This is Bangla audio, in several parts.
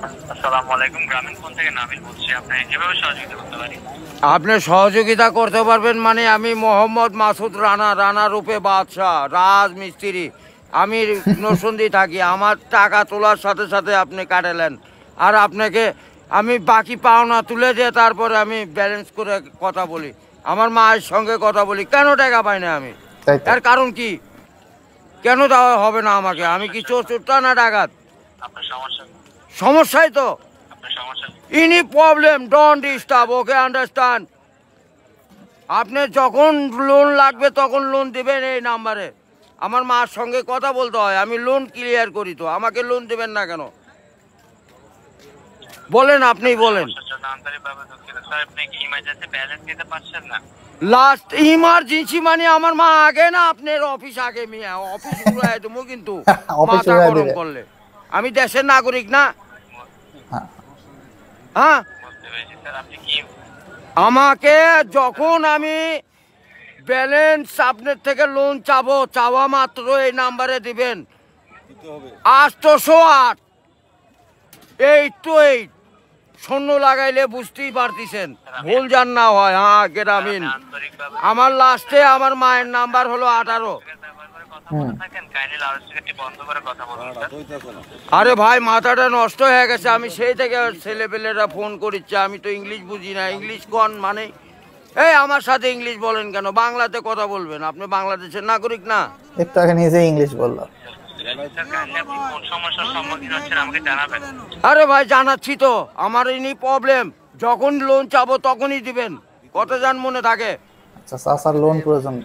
আসসালামু আলাইকুম, গ্রামীণ ফোন থেকে নাবিল বলছি। আপনি কিভাবে সহযোগিতা করতে পারি? আপনি সহযোগিতা করতে পারবেন মানে আমি মোহাম্মদ মাসুদ রানা রূপে বাদশাহ রাজমিস্ত্রি। আমি নরসিংদী থাকি। আমার টাকা তোলার সাথে সাথে আপনি কাটালেন, আর আপনাকে আমি বাকি পাওনা তুলে দিয়ে তারপরে আমি ব্যালেন্স করে কথা বলি, আমার মায়ের সঙ্গে কথা বলি। কেন টাকা পাই না আমি? এর কারণ কি? কেন দেওয়া হবে না আমাকে? আমি কি চোরটা না ডাকাত? আপনার সমস্যা? সমস্যাই তো। আপনার সমস্যা? Any problem don't disturb, okay understand? আপনি যখন লোন লাগবে তখন লোন দিবেন এই নাম্বারে। আমার মার সঙ্গে কথা বলতে হয়, আমি লোন ক্লিয়ার করি। তো আমাকে লোন দেবেন না কেন বলেন? আপনি বলেন। লাস্ট ইমার্জেন্সি মানে আমার মা আগে না আপনার অফিস আগে? মিয়া অফিস উড়াই দেবো কিন্তু মাথা গরম করলে। আমি দেশের নাগরিক না? হ্যাঁ, আমাকে যখন আমি ব্যালেন্স আপনার থেকে লোন চাবো, চাওয়া মাত্র এই নাম্বারে দিবেন 808 828। শূন্য লাগাইলে বুঝতেই পারতেছেন, ভুল যান না হয়। হ্যাঁ, গ্রামীণ। আমার লাস্টে আমার মায়ের নাম্বার হলো 18। আরে ভাই, মাথাটা নষ্ট হয়ে গেছে। আমি সেই থেকে ছেলেপেলেরা ফোন করিচ্ছে, আমি তো ইংলিশ বুঝি না। ইংলিশ কোন মানে? এই আমার সাথে ইংলিশ বলেন কেন? বাংলাতে কথা বলবেন। আপনি বাংলাদেশের নাগরিক না? একটু আগে নিজে ইংলিশ বললাম। আরে ভাই জানাচ্ছি তো, আমার এনি প্রবলেম। যখন লোন চাবো তখনই দিবেন। কত জান মনে থাকে? আচ্ছা, চাচার লোন প্রয়োজন।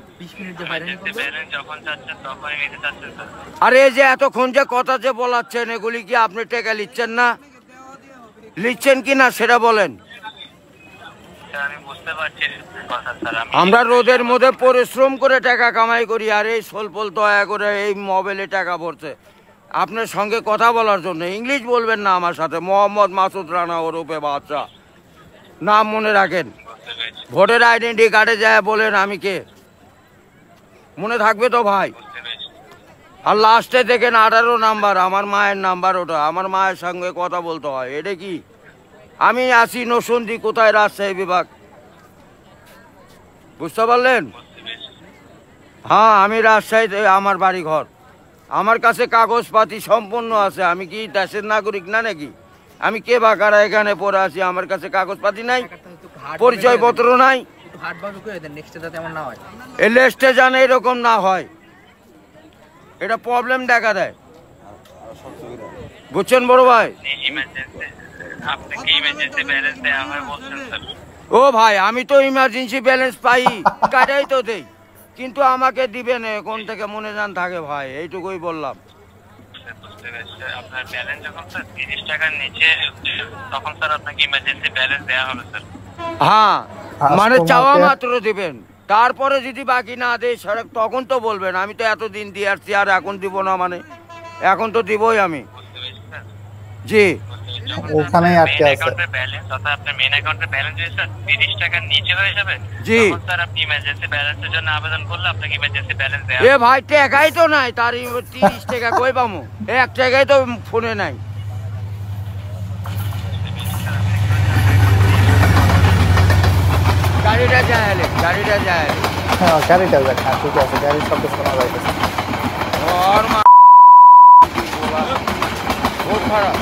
আরে এই যে এতক্ষণ যে কথা যে বলাচ্ছেন, এগুলি কি আপনি টাকা লিখছেন না? লিখছেন কি না সেটা বলেন। আমরা রোদের মধ্যে পরিশ্রম করে টাকা কামাই করি, আর এই সোলপল দয়া করে এই মোবাইলে টাকা ভরছে আপনার সঙ্গে কথা বলার জন্য। ইংলিশ বলবেন না আমার সাথে। মোহাম্মদ মাসুদ রানা ওরফে বাদশাহ, নাম মনে রাখেন। ভোটার আইডেন্টি কার্ডে যায় বলেন আমি কে, মনে থাকবে তো ভাই? আর লাস্টে দেখেন 18 নাম্বার, আমার মায়ের নাম্বার। ওটা আমার মায়ের সঙ্গে কথা বলতে হয়। এটা কি? আমি আছি নরসিংদী। কোথায়? রাজশাহী বিভাগ। বুঝতে পারলেন? হ্যাঁ, আমি রাজশাহীতে আমার বাড়ি ঘর। আমার কাছে কাগজপাতি সম্পূর্ণ আছে। আমি কি দেশের নাগরিক না নাকি? আমি কে বা কারা এখানে পড়ে আছি? আমার কাছে কাগজপাতি নাই, পরিচয়পত্র নাই। এই লিস্টে জানে এরকম না হয়, এটা প্রবলেম দেখা দেয়। বুঝছেন বড় ভাই? ও ভাই, আমি তো ইমার্জেন্সি ব্যালেন্স পাই, কাটাই তো দেই, কিন্তু আমাকে দিবেন কোন থেকে মনে জান থাকে ভাই, এইটুকুই বললাম। আপনার ব্যালেন্স যখন স্যার 30 টাকার নিচে, তখন স্যার আপনাকে ইমার্জেন্সি ব্যালেন্স দেওয়া হবে স্যার। হ্যাঁ, মানে চাওয়া মাত্র দিবেন। তারপরে যদি বাকি না দেয় সড়ক, তখন তো বলবেন। আমি তো এতদিন দিয়ে আসছি, আর এখন দিব না মানে? এখন তো দিবই আমি। জি, ওখানেই আটকে আছে। ব্যালেন্স অর্থাৎ আপনার মেইন অ্যাকাউন্টের ব্যালেন্স যদি স্যার 30 টাকার নিচে হয়ে যাবে, জি তখন স্যার আপনি ইমার্জেন্সি ব্যালেন্সের জন্য আবেদন করলে আপনাকে ইমার্জেন্সি ব্যালেন্স দেওয়া হবে। এ ভাই, টাকাই তো নাই, তার 30 টাকা কই পামু? 1 টাকাই তো ফোনে নাই। গাড়িটা যায়, গাড়িটা যায়। হ্যাঁ, গাড়িটা যায়। ঠিক আছে, গাড়ির শব্দ শোনা যাইতেছে। ওর মা খুব খারাপ।